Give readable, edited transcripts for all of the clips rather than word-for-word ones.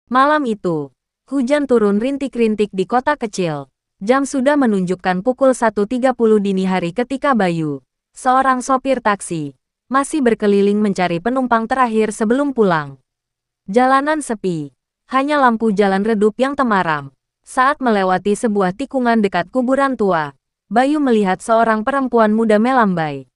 Malam itu, hujan turun rintik-rintik di kota kecil. Jam sudah menunjukkan pukul 1.30 dini hari ketika Bayu, seorang sopir taksi, masih berkeliling mencari penumpang terakhir sebelum pulang. Jalanan sepi, hanya lampu jalan redup yang temaram. Saat melewati sebuah tikungan dekat kuburan tua, Bayu melihat seorang perempuan muda melambai.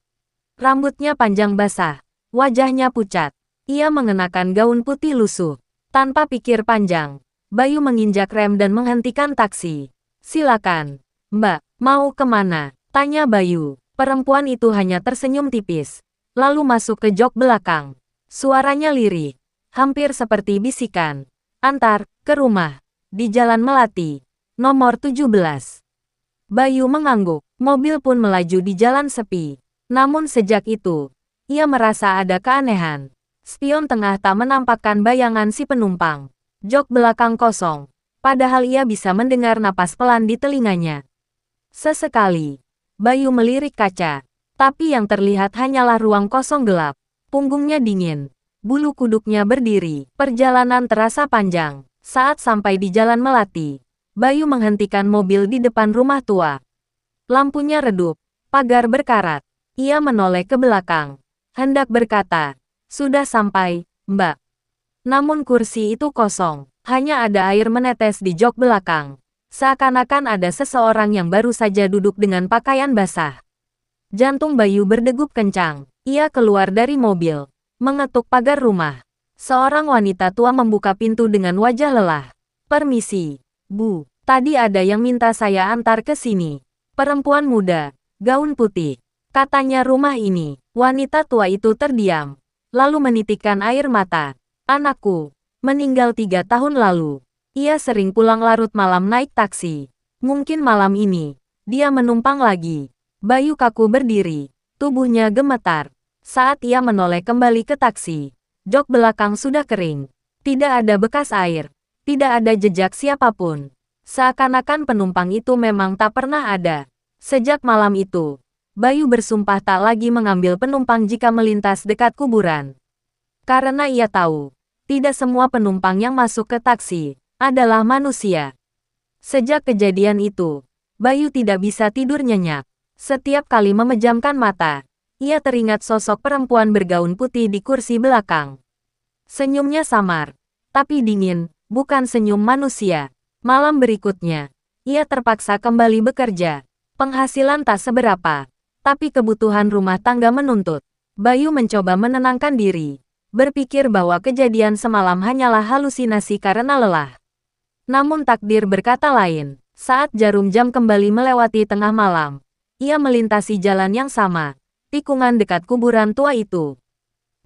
Rambutnya panjang basah, wajahnya pucat. Ia mengenakan gaun putih lusuh. Tanpa pikir panjang, Bayu menginjak rem dan menghentikan taksi. "Silakan, Mbak, mau kemana?" tanya Bayu. Perempuan itu hanya tersenyum tipis, lalu masuk ke jok belakang. Suaranya lirih, hampir seperti bisikan. "Antar ke rumah, di Jalan Melati, nomor 17. Bayu mengangguk, mobil pun melaju di jalan sepi. Namun sejak itu, ia merasa ada keanehan. Spion tengah tak menampakkan bayangan si penumpang. Jok belakang kosong, padahal ia bisa mendengar napas pelan di telinganya. Sesekali, Bayu melirik kaca, tapi yang terlihat hanyalah ruang kosong gelap. Punggungnya dingin, bulu kuduknya berdiri. Perjalanan terasa panjang. Saat sampai di Jalan Melati, Bayu menghentikan mobil di depan rumah tua. Lampunya redup, pagar berkarat. Ia menoleh ke belakang, hendak berkata, "Sudah sampai, Mbak." Namun kursi itu kosong, hanya ada air menetes di jok belakang. Seakan-akan ada seseorang yang baru saja duduk dengan pakaian basah. Jantung Bayu berdegup kencang. Ia keluar dari mobil, mengetuk pagar rumah. Seorang wanita tua membuka pintu dengan wajah lelah. "Permisi, Bu. Tadi ada yang minta saya antar ke sini." Perempuan muda, gaun putih. Katanya rumah ini. Wanita tua itu terdiam, lalu menitikkan air mata. "Anakku meninggal 3 tahun lalu. Ia sering pulang larut malam naik taksi. Mungkin malam ini dia menumpang lagi." Bayu kaku berdiri, tubuhnya gemetar. Saat ia menoleh kembali ke taksi, jok belakang sudah kering. Tidak ada bekas air, tidak ada jejak siapapun. Seakan-akan penumpang itu memang tak pernah ada. Sejak malam itu, Bayu bersumpah tak lagi mengambil penumpang jika melintas dekat kuburan. Karena ia tahu, tidak semua penumpang yang masuk ke taksi adalah manusia. Sejak kejadian itu, Bayu tidak bisa tidur nyenyak. Setiap kali memejamkan mata, ia teringat sosok perempuan bergaun putih di kursi belakang. Senyumnya samar, tapi dingin, bukan senyum manusia. Malam berikutnya, ia terpaksa kembali bekerja. Penghasilan tak seberapa, tapi kebutuhan rumah tangga menuntut. Bayu mencoba menenangkan diri, berpikir bahwa kejadian semalam hanyalah halusinasi karena lelah. Namun takdir berkata lain. Saat jarum jam kembali melewati tengah malam, ia melintasi jalan yang sama, tikungan dekat kuburan tua itu.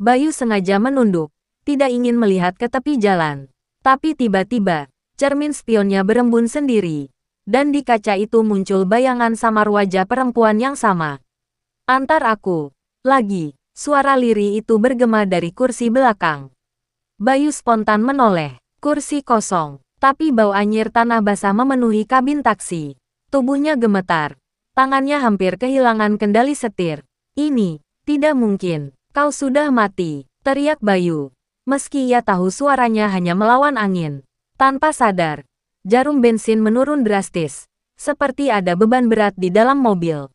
Bayu sengaja menunduk, tidak ingin melihat ke tepi jalan. Tapi tiba-tiba, cermin spionnya berembun sendiri. Dan di kaca itu muncul bayangan samar wajah perempuan yang sama. "Antar aku lagi." Suara lirih itu bergema dari kursi belakang. Bayu spontan menoleh. Kursi kosong, tapi bau anyir tanah basah memenuhi kabin taksi. Tubuhnya gemetar. Tangannya hampir kehilangan kendali setir. "Ini tidak mungkin. Kau sudah mati," teriak Bayu. Meski ia tahu suaranya hanya melawan angin. Tanpa sadar, jarum bensin menurun drastis, seperti ada beban berat di dalam mobil.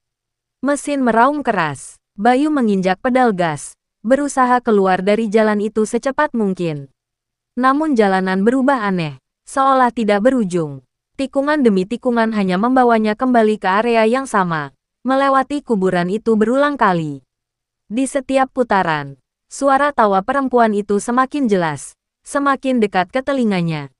Mesin meraung keras. Bayu menginjak pedal gas, berusaha keluar dari jalan itu secepat mungkin. Namun jalanan berubah aneh, seolah tidak berujung. Tikungan demi tikungan hanya membawanya kembali ke area yang sama. Melewati kuburan itu berulang kali. Di setiap putaran, suara tawa perempuan itu semakin jelas, semakin dekat ke telinganya.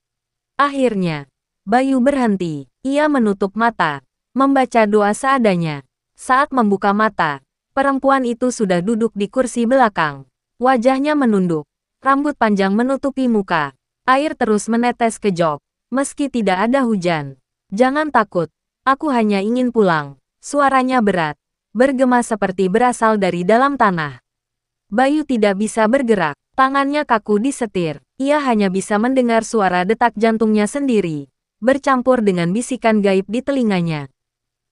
Akhirnya, Bayu berhenti. Ia menutup mata, membaca doa seadanya. Saat membuka mata, perempuan itu sudah duduk di kursi belakang. Wajahnya menunduk, rambut panjang menutupi muka. Air terus menetes ke jok, meski tidak ada hujan. "Jangan takut, aku hanya ingin pulang." Suaranya berat, bergema seperti berasal dari dalam tanah. Bayu tidak bisa bergerak, tangannya kaku di setir. Ia hanya bisa mendengar suara detak jantungnya sendiri, bercampur dengan bisikan gaib di telinganya.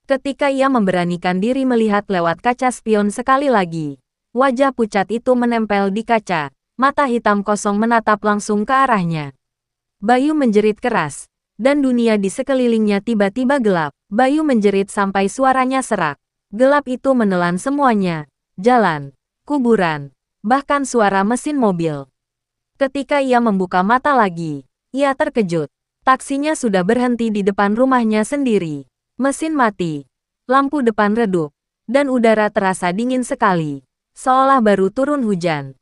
Ketika ia memberanikan diri melihat lewat kaca spion sekali lagi, wajah pucat itu menempel di kaca, mata hitam kosong menatap langsung ke arahnya. Bayu menjerit keras, dan dunia di sekelilingnya tiba-tiba gelap. Bayu menjerit sampai suaranya serak. Gelap itu menelan semuanya. Jalan, kuburan, bahkan suara mesin mobil. Ketika ia membuka mata lagi, ia terkejut. Taksinya sudah berhenti di depan rumahnya sendiri. Mesin mati, lampu depan redup, dan udara terasa dingin sekali, seolah baru turun hujan.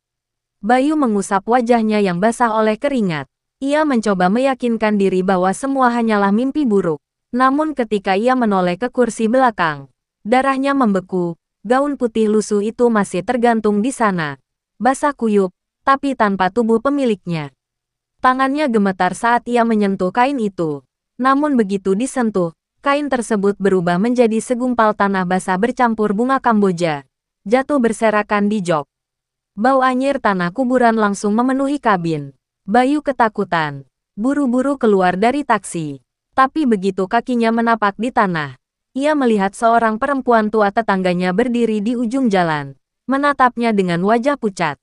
Bayu mengusap wajahnya yang basah oleh keringat. Ia mencoba meyakinkan diri bahwa semua hanyalah mimpi buruk. Namun ketika ia menoleh ke kursi belakang, darahnya membeku, gaun putih lusuh itu masih tergantung di sana. Basah kuyup, tapi tanpa tubuh pemiliknya. Tangannya gemetar saat ia menyentuh kain itu. Namun begitu disentuh, kain tersebut berubah menjadi segumpal tanah basah bercampur bunga Kamboja, jatuh berserakan di jok. Bau anyir tanah kuburan langsung memenuhi kabin. Bayu ketakutan, buru-buru keluar dari taksi. Tapi begitu kakinya menapak di tanah, ia melihat seorang perempuan tua tetangganya berdiri di ujung jalan, menatapnya dengan wajah pucat.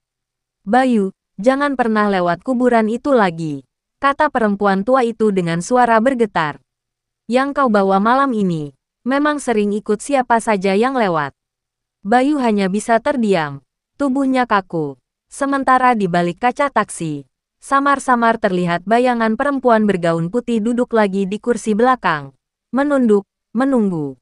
"Bayu, jangan pernah lewat kuburan itu lagi," kata perempuan tua itu dengan suara bergetar. "Yang kau bawa malam ini, memang sering ikut siapa saja yang lewat." Bayu hanya bisa terdiam. Tubuhnya kaku. Sementara di balik kaca taksi, samar-samar terlihat bayangan perempuan bergaun putih duduk lagi di kursi belakang. Menunduk, menunggu.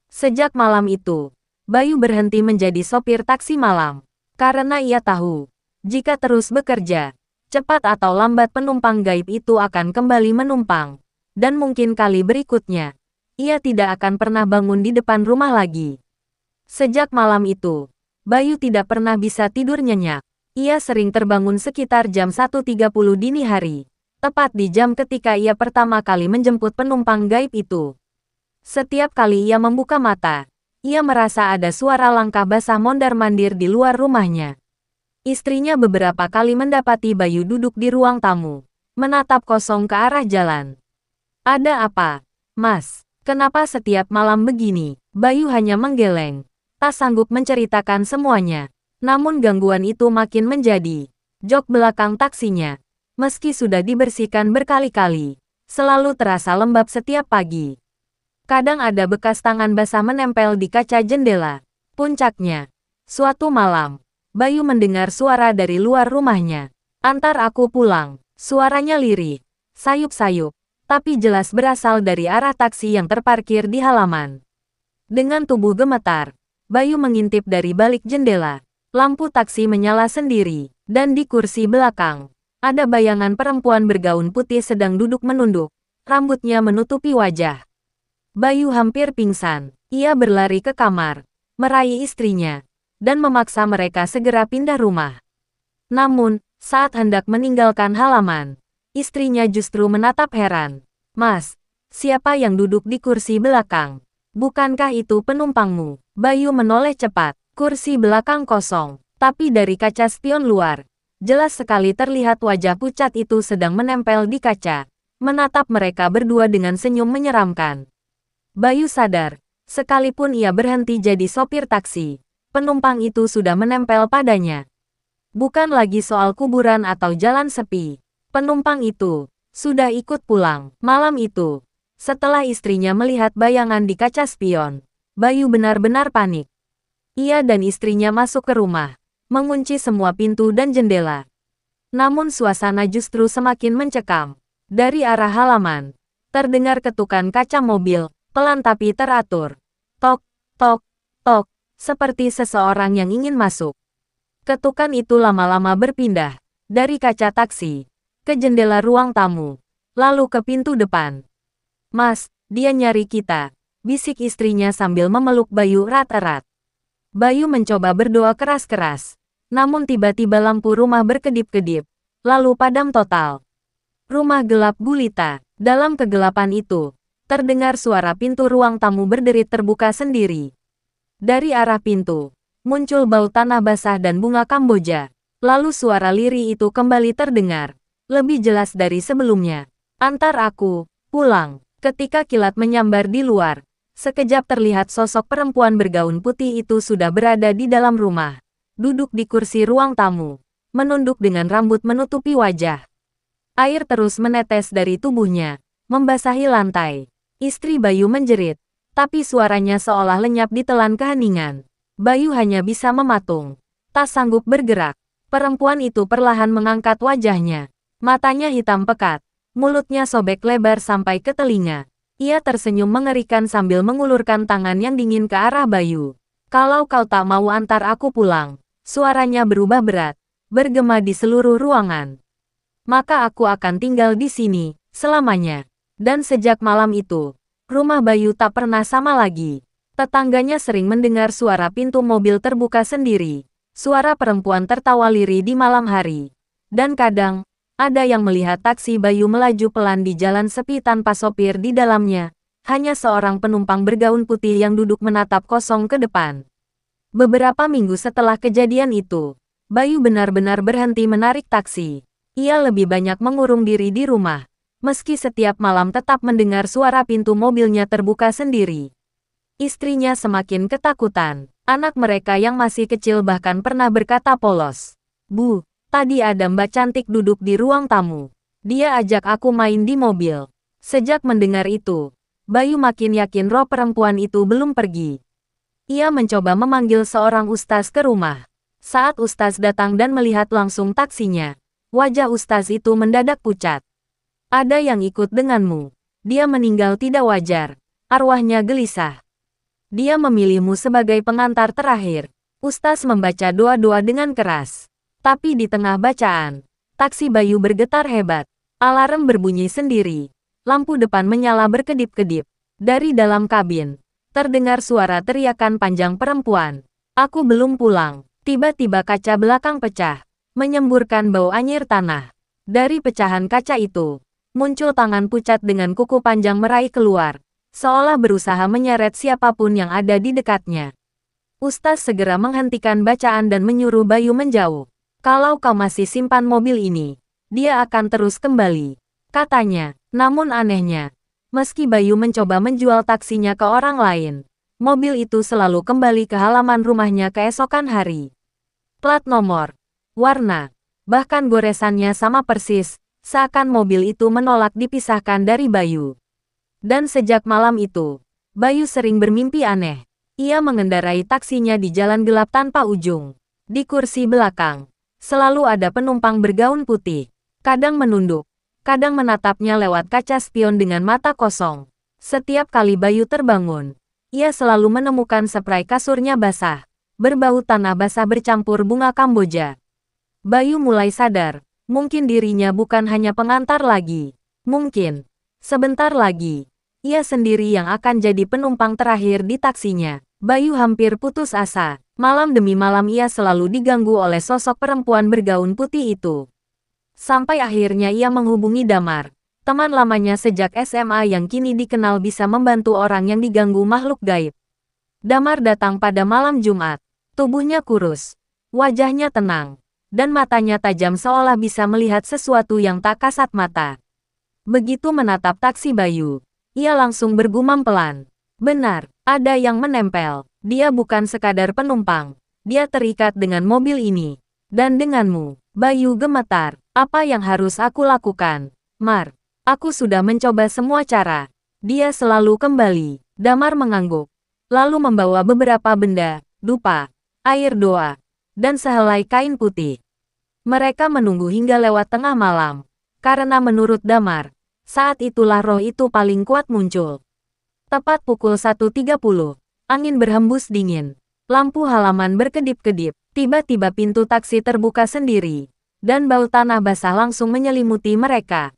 Sejak malam itu, Bayu berhenti menjadi sopir taksi malam. Karena ia tahu, jika terus bekerja, cepat atau lambat penumpang gaib itu akan kembali menumpang. Dan mungkin kali berikutnya, ia tidak akan pernah bangun di depan rumah lagi. Sejak malam itu, Bayu tidak pernah bisa tidur nyenyak. Ia sering terbangun sekitar jam 1.30 dini hari, tepat di jam ketika ia pertama kali menjemput penumpang gaib itu. Setiap kali ia membuka mata, ia merasa ada suara langkah basah mondar-mandir di luar rumahnya. Istrinya beberapa kali mendapati Bayu duduk di ruang tamu, menatap kosong ke arah jalan. "Ada apa, Mas? Kenapa setiap malam begini?" Bayu hanya menggeleng, tak sanggup menceritakan semuanya. Namun gangguan itu makin menjadi. Jok belakang taksinya, meski sudah dibersihkan berkali-kali, selalu terasa lembab setiap pagi. Kadang ada bekas tangan basah menempel di kaca jendela. Puncaknya, suatu malam, Bayu mendengar suara dari luar rumahnya. "Antar aku pulang." Suaranya lirih, sayup-sayup, tapi jelas berasal dari arah taksi yang terparkir di halaman. Dengan tubuh gemetar, Bayu mengintip dari balik jendela. Lampu taksi menyala sendiri, dan di kursi belakang, ada bayangan perempuan bergaun putih sedang duduk menunduk, rambutnya menutupi wajah. Bayu hampir pingsan. Ia berlari ke kamar, meraih istrinya, dan memaksa mereka segera pindah rumah. Namun, saat hendak meninggalkan halaman, istrinya justru menatap heran. "Mas, siapa yang duduk di kursi belakang? Bukankah itu penumpangmu?" Bayu menoleh cepat. Kursi belakang kosong, tapi dari kaca spion luar, jelas sekali terlihat wajah pucat itu sedang menempel di kaca, menatap mereka berdua dengan senyum menyeramkan. Bayu sadar, sekalipun ia berhenti jadi sopir taksi, penumpang itu sudah menempel padanya. Bukan lagi soal kuburan atau jalan sepi, penumpang itu sudah ikut pulang. Malam itu, setelah istrinya melihat bayangan di kaca spion, Bayu benar-benar panik. Ia dan istrinya masuk ke rumah, mengunci semua pintu dan jendela. Namun suasana justru semakin mencekam. Dari arah halaman, terdengar ketukan kaca mobil, pelan tapi teratur. Tok, tok, tok, seperti seseorang yang ingin masuk. Ketukan itu lama-lama berpindah, dari kaca taksi, ke jendela ruang tamu, lalu ke pintu depan. "Mas, dia nyari kita," bisik istrinya sambil memeluk Bayu erat-erat. Bayu mencoba berdoa keras-keras, namun tiba-tiba lampu rumah berkedip-kedip, lalu padam total. Rumah gelap gulita. Dalam kegelapan itu, terdengar suara pintu ruang tamu berderit terbuka sendiri. Dari arah pintu, muncul bau tanah basah dan bunga Kamboja. Lalu suara lirih itu kembali terdengar, lebih jelas dari sebelumnya. "Antar aku pulang." Ketika kilat menyambar di luar, sekejap terlihat sosok perempuan bergaun putih itu sudah berada di dalam rumah, duduk di kursi ruang tamu, menunduk dengan rambut menutupi wajah. Air terus menetes dari tubuhnya, membasahi lantai. Istri Bayu menjerit, tapi suaranya seolah lenyap ditelan keheningan. Bayu hanya bisa mematung, tak sanggup bergerak. Perempuan itu perlahan mengangkat wajahnya. Matanya hitam pekat, mulutnya sobek lebar sampai ke telinga. Ia tersenyum mengerikan sambil mengulurkan tangan yang dingin ke arah Bayu. Kalau kau tak mau antar aku pulang, suaranya berubah berat, bergema di seluruh ruangan. Maka aku akan tinggal di sini, selamanya. Dan sejak malam itu, rumah Bayu tak pernah sama lagi. Tetangganya sering mendengar suara pintu mobil terbuka sendiri, suara perempuan tertawa lirih di malam hari. Dan kadang, ada yang melihat taksi Bayu melaju pelan di jalan sepi tanpa sopir di dalamnya. Hanya seorang penumpang bergaun putih yang duduk menatap kosong ke depan. Beberapa minggu setelah kejadian itu, Bayu benar-benar berhenti menarik taksi. Ia lebih banyak mengurung diri di rumah, meski setiap malam tetap mendengar suara pintu mobilnya terbuka sendiri. Istrinya semakin ketakutan. Anak mereka yang masih kecil bahkan pernah berkata polos, "Bu, tadi ada mbak cantik duduk di ruang tamu. Dia ajak aku main di mobil." Sejak mendengar itu, Bayu makin yakin roh perempuan itu belum pergi. Ia mencoba memanggil seorang ustaz ke rumah. Saat ustaz datang dan melihat langsung taksinya, wajah ustaz itu mendadak pucat. "Ada yang ikut denganmu. Dia meninggal tidak wajar." Arwahnya gelisah. "Dia memilihmu sebagai pengantar terakhir." Ustaz membaca doa-doa dengan keras. Tapi di tengah bacaan, taksi Bayu bergetar hebat. Alarm berbunyi sendiri. Lampu depan menyala berkedip-kedip. Dari dalam kabin, terdengar suara teriakan panjang perempuan. "Aku belum pulang." Tiba-tiba kaca belakang pecah, menyemburkan bau anyir tanah. Dari pecahan kaca itu, muncul tangan pucat dengan kuku panjang meraih keluar, seolah berusaha menyeret siapapun yang ada di dekatnya. Ustaz segera menghentikan bacaan dan menyuruh Bayu menjauh. "Kalau kau masih simpan mobil ini, dia akan terus kembali," katanya. Namun anehnya, meski Bayu mencoba menjual taksinya ke orang lain, mobil itu selalu kembali ke halaman rumahnya keesokan hari. Plat nomor, warna, bahkan goresannya sama persis, seakan mobil itu menolak dipisahkan dari Bayu. Dan sejak malam itu, Bayu sering bermimpi aneh. Ia mengendarai taksinya di jalan gelap tanpa ujung. Di kursi belakang, selalu ada penumpang bergaun putih. Kadang menunduk, kadang menatapnya lewat kaca spion dengan mata kosong. Setiap kali Bayu terbangun, ia selalu menemukan spray kasurnya basah, berbau tanah basah bercampur bunga Kamboja. Bayu mulai sadar, mungkin dirinya bukan hanya pengantar lagi. Mungkin, sebentar lagi, ia sendiri yang akan jadi penumpang terakhir di taksinya. Bayu hampir putus asa. Malam demi malam ia selalu diganggu oleh sosok perempuan bergaun putih itu. Sampai akhirnya ia menghubungi Damar, teman lamanya sejak SMA yang kini dikenal bisa membantu orang yang diganggu makhluk gaib. Damar datang pada malam Jumat. Tubuhnya kurus, wajahnya tenang, dan matanya tajam seolah bisa melihat sesuatu yang tak kasat mata. Begitu menatap taksi Bayu, ia langsung bergumam pelan. "Benar, ada yang menempel. Dia bukan sekadar penumpang. Dia terikat dengan mobil ini. Dan denganmu." Bayu gemetar. "Apa yang harus aku lakukan?" "Mar, aku sudah mencoba semua cara. Dia selalu kembali." Damar mengangguk, lalu membawa beberapa benda, dupa, air doa, dan sehelai kain putih. Mereka menunggu hingga lewat tengah malam. Karena menurut Damar, saat itulah roh itu paling kuat muncul. Tepat pukul 1.30, angin berhembus dingin. Lampu halaman berkedip-kedip. Tiba-tiba pintu taksi terbuka sendiri, dan bau tanah basah langsung menyelimuti mereka.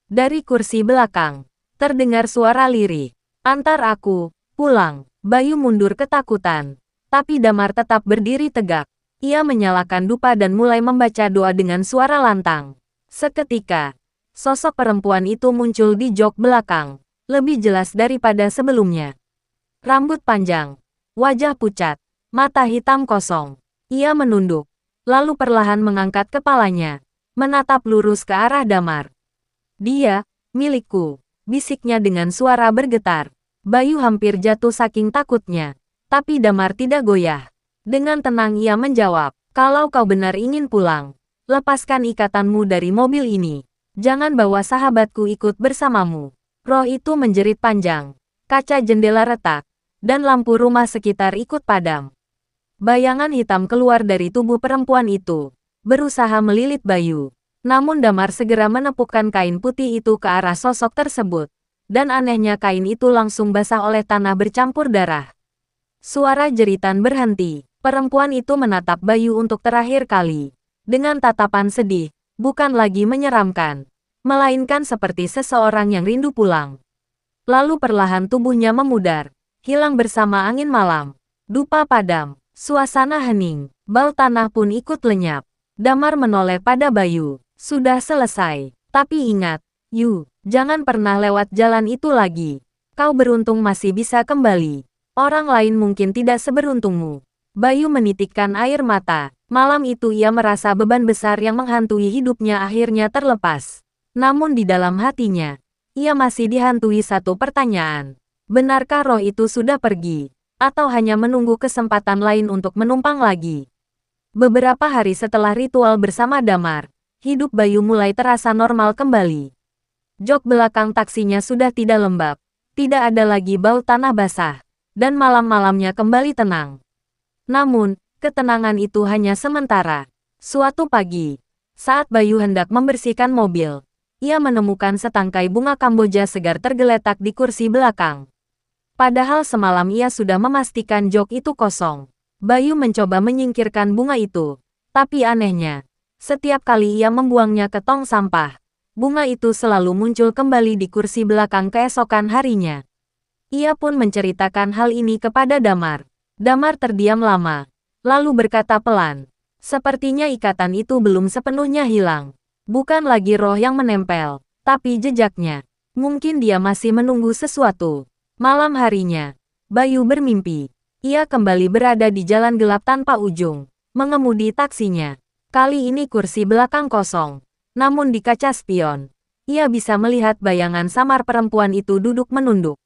Dari kursi belakang, terdengar suara lirih. "Antar aku pulang." Bayu mundur ketakutan. Tapi Damar tetap berdiri tegak. Ia menyalakan dupa dan mulai membaca doa dengan suara lantang. Seketika, sosok perempuan itu muncul di jok belakang. Lebih jelas daripada sebelumnya. Rambut panjang, wajah pucat, mata hitam kosong. Ia menunduk, lalu perlahan mengangkat kepalanya, menatap lurus ke arah Damar. "Dia, milikku," bisiknya dengan suara bergetar. Bayu hampir jatuh saking takutnya. Tapi Damar tidak goyah. Dengan tenang ia menjawab, "Kalau kau benar ingin pulang, lepaskan ikatanmu dari mobil ini." Jangan bawa sahabatku ikut bersamamu. Roh itu menjerit panjang. Kaca jendela retak, dan lampu rumah sekitar ikut padam. Bayangan hitam keluar dari tubuh perempuan itu, berusaha melilit Bayu. Namun Damar segera menepukkan kain putih itu ke arah sosok tersebut. Dan anehnya kain itu langsung basah oleh tanah bercampur darah. Suara jeritan berhenti. Perempuan itu menatap Bayu untuk terakhir kali. Dengan tatapan sedih, bukan lagi menyeramkan. Melainkan seperti seseorang yang rindu pulang. Lalu perlahan tubuhnya memudar. Hilang bersama angin malam. Dupa padam. Suasana hening. Bau tanah pun ikut lenyap. Damar menoleh pada Bayu. Sudah selesai. Tapi ingat, Yu, jangan pernah lewat jalan itu lagi. Kau beruntung masih bisa kembali. Orang lain mungkin tidak seberuntungmu. Bayu menitikkan air mata. Malam itu ia merasa beban besar yang menghantui hidupnya akhirnya terlepas. Namun di dalam hatinya, ia masih dihantui satu pertanyaan. Benarkah roh itu sudah pergi? Atau hanya menunggu kesempatan lain untuk menumpang lagi? Beberapa hari setelah ritual bersama Damar, hidup Bayu mulai terasa normal kembali. Jok belakang taksinya sudah tidak lembab, tidak ada lagi bau tanah basah, dan malam-malamnya kembali tenang. Namun, ketenangan itu hanya sementara. Suatu pagi, saat Bayu hendak membersihkan mobil, ia menemukan setangkai bunga Kamboja segar tergeletak di kursi belakang. Padahal semalam ia sudah memastikan jok itu kosong. Bayu mencoba menyingkirkan bunga itu, tapi anehnya, setiap kali ia membuangnya ke tong sampah, bunga itu selalu muncul kembali di kursi belakang keesokan harinya. Ia pun menceritakan hal ini kepada Damar. Damar terdiam lama, lalu berkata pelan, sepertinya ikatan itu belum sepenuhnya hilang. Bukan lagi roh yang menempel, tapi jejaknya. Mungkin dia masih menunggu sesuatu. Malam harinya, Bayu bermimpi. Ia kembali berada di jalan gelap tanpa ujung, mengemudi taksinya. Kali ini kursi belakang kosong, namun di kaca spion, ia bisa melihat bayangan samar perempuan itu duduk menunduk.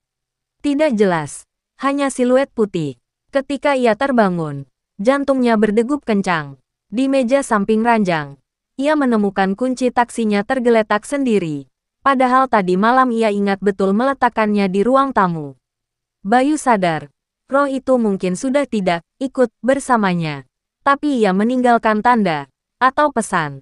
Tidak jelas, hanya siluet putih. Ketika ia terbangun, jantungnya berdegup kencang. Di meja samping ranjang, ia menemukan kunci taksinya tergeletak sendiri. Padahal tadi malam ia ingat betul meletakkannya di ruang tamu. Bayu sadar, roh itu mungkin sudah tidak ikut bersamanya. Tapi ia meninggalkan tanda atau pesan.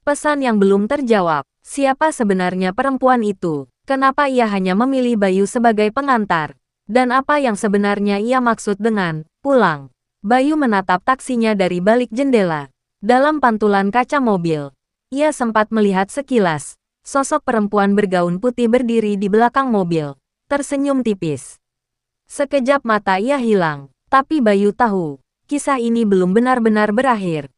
Pesan yang belum terjawab. Siapa sebenarnya perempuan itu? Kenapa ia hanya memilih Bayu sebagai pengantar? Dan apa yang sebenarnya ia maksud dengan pulang? Bayu menatap taksinya dari balik jendela. Dalam pantulan kaca mobil, ia sempat melihat sekilas. Sosok perempuan bergaun putih berdiri di belakang mobil, tersenyum tipis. Sekejap mata ia hilang, tapi Bayu tahu, kisah ini belum benar-benar berakhir.